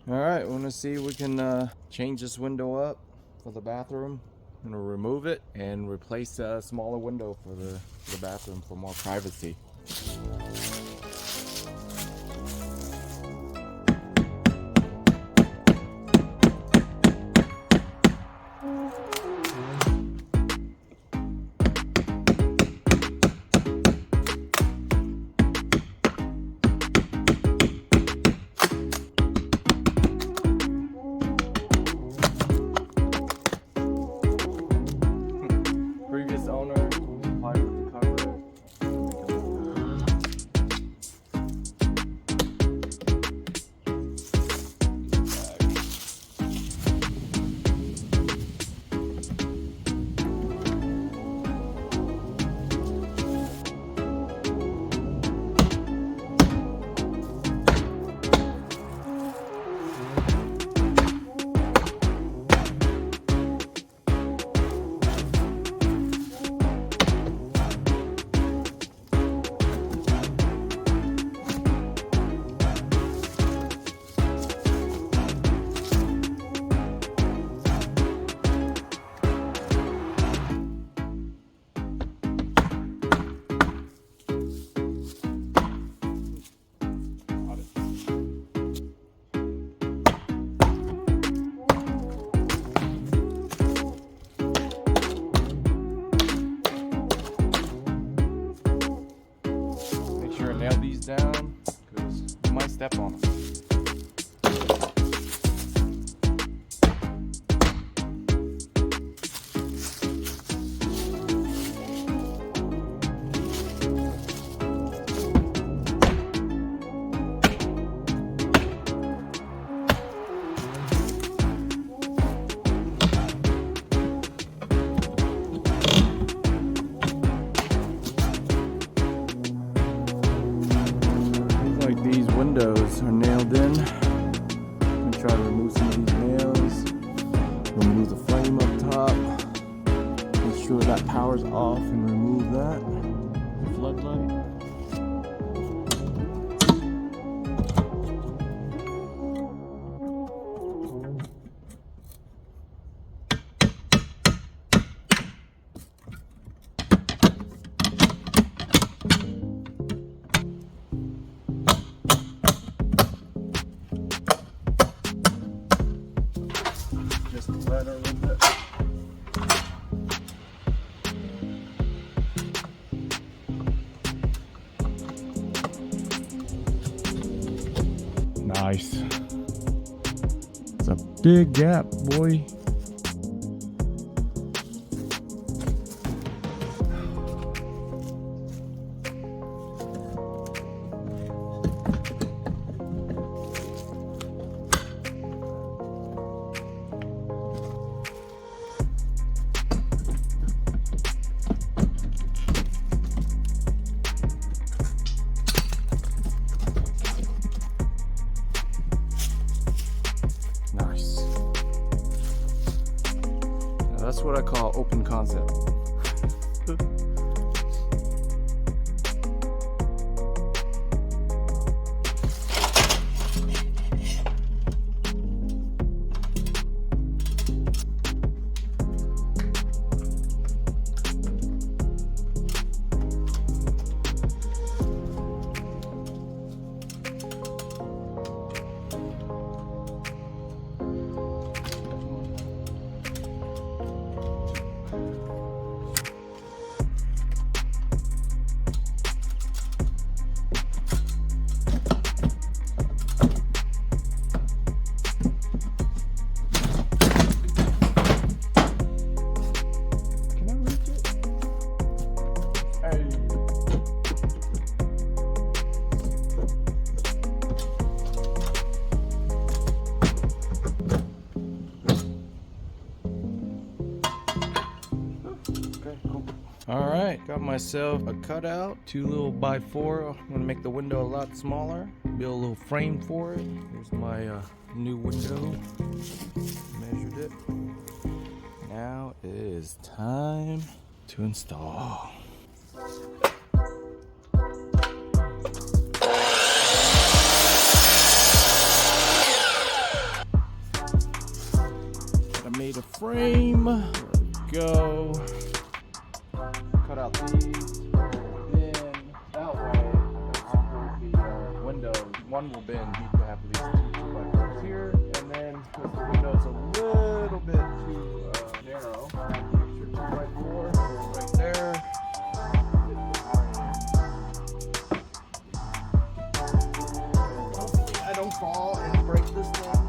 All right, we're gonna see if we can change this window up for the bathroom. I'm gonna remove it and replace a smaller window for the bathroom for more privacy. Previous owner applied with the cover. Nail these down because you might step on them. Like these windows are nailed in. I'm gonna try to remove some of these nails. Remove the frame up top. Make sure that power's off and remove that. The floodlight. Just let her a little bit. Nice. It's a big gap, boy. Nice. Now that's what I call open concept. All right, got myself a cutout, 2 little by 4. I'm gonna make the window a lot smaller, build a little frame for it. Here's my new window, measured it. Now it is time to install. frame. Go. Cut out these. Then that way, the windows. One will bend. You have at least 2 2x4s here, and then if the window's a little bit too narrow, make sure 2x4 goes right there. Hopefully I don't fall and break this thing.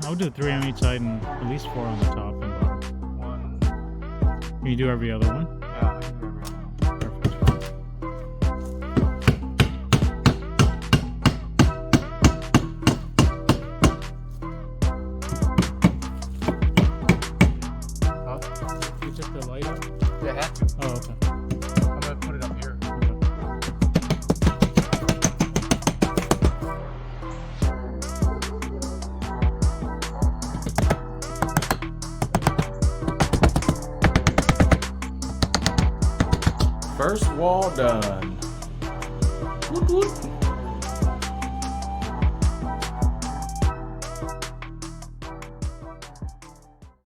I would do three on each side and at least 4 on the top and bottom. One. Can you do every other one? Yeah, I can do every other one. You took the light out? Yeah, I have to. Oh, okay. I'm gonna put it up here. First wall done. Whoop, whoop.